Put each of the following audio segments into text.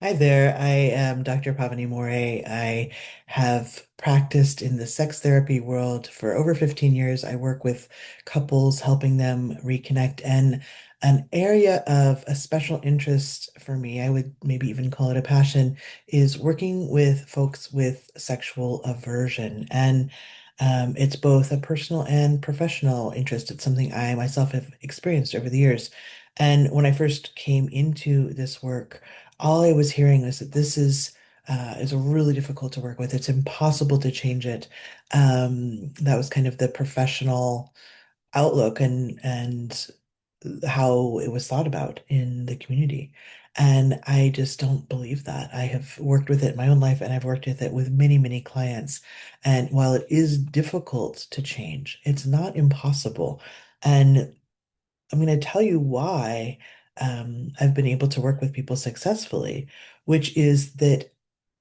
Hi there, I am Dr. Pavini Moray. I have practiced in the sex therapy world for over 15 years. I work with couples, helping them reconnect. And an area of a special interest for me, I would maybe even call it a passion, is working with folks with sexual aversion. And it's both a personal and professional interest. It's something I myself have experienced over the years. And when I first came into this work, all I was hearing was that this is really difficult to work with. It's impossible to change it. That was kind of the professional outlook and how it was thought about in the community. And I just don't believe that. I have worked with it in my own life and I've worked with it with many, many clients. And while it is difficult to change, it's not impossible. And I'm going to tell you why I've been able to work with people successfully, which is that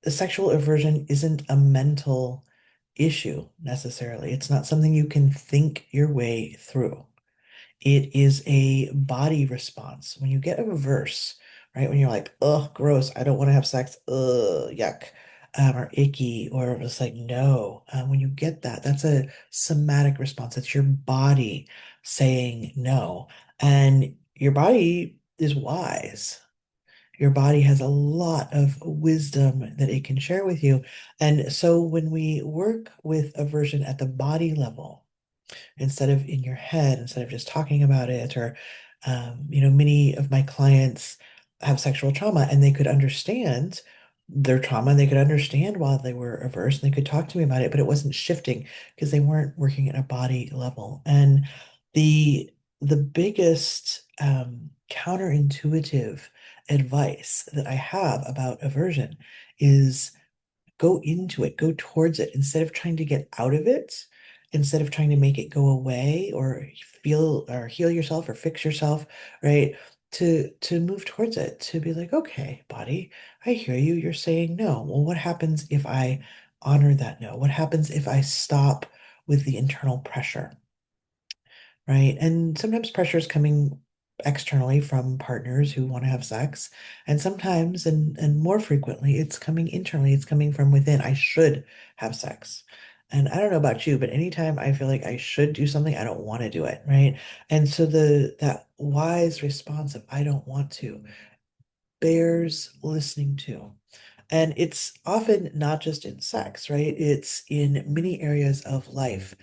sexual aversion isn't a mental issue necessarily. It's not something you can think your way through. It is a body response. When you get a reverse, right? When you're like, oh, gross, I don't want to have sex, yuck, or icky, or just like, no. When you get that, that's a somatic response. It's your body saying no. And your body is wise. Your body has a lot of wisdom that it can share with you. And so when we work with aversion at the body level, instead of in your head, instead of just talking about it, or, many of my clients have sexual trauma and they could understand their trauma and they could understand why they were averse and they could talk to me about it, but it wasn't shifting because they weren't working at a body level. And the biggest counterintuitive advice that I have about aversion is go into it, go towards it instead of trying to get out of it, instead of trying to make it go away or feel or heal yourself or fix yourself, right? To move towards it, to be like, okay, body, I hear you. You're saying no. Well, what happens if I honor that no? What happens if I stop with the internal pressure? Right? And sometimes pressure is coming externally from partners who want to have sex. And sometimes, and more frequently, it's coming internally. It's coming from within. I should have sex. And I don't know about you, but anytime I feel like I should do something, I don't want to do it, right? And so that wise response of I don't want to bears listening to. And it's often not just in sex, right? It's in many areas of life.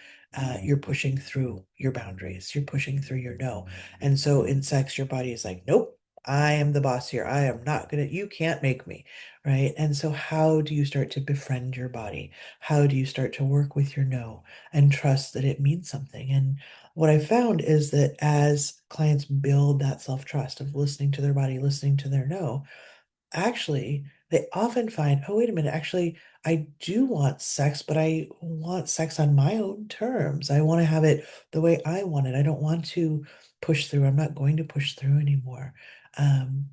You're pushing through your boundaries, you're pushing through your no. And so in sex, your body is like, nope, I am the boss here. I am not gonna, you can't make me, right? And so, how do you start to befriend your body? How do you start to work with your no and trust that it means something? And what I found is that as clients build that self trust of listening to their body, listening to their no, actually, they often find, oh, wait a minute, actually, I do want sex, but I want sex on my own terms. I want to have it the way I want it. I don't want to push through. I'm not going to push through anymore. Um,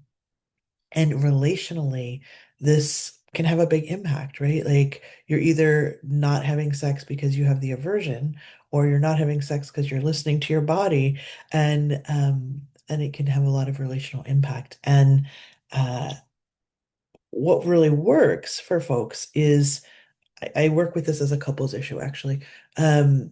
and relationally, this can have a big impact, right? Like you're either not having sex because you have the aversion, or you're not having sex because you're listening to your body, and it can have a lot of relational impact. And uh, what really works for folks is I work with this as a couples issue actually. Um,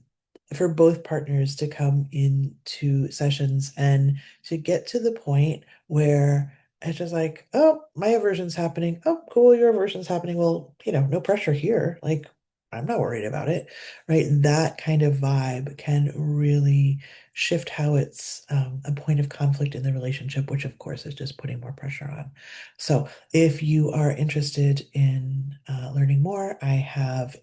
for both partners to come into sessions and to get to the point where it's just like, oh, my aversion's happening. Oh, cool, your aversion's happening. Well, no pressure here. Like, I'm not worried about it, right? That kind of vibe can really shift how it's a point of conflict in the relationship, which of course is just putting more pressure on. So, if you are interested in learning more, I have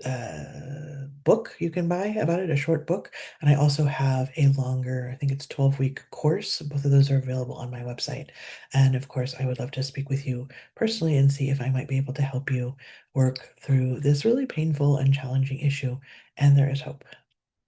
uh, book you can buy about it, a short book. And I also have a longer, I think it's 12-week course. Both of those are available on my website. And of course, I would love to speak with you personally and see if I might be able to help you work through this really painful and challenging issue. And there is hope.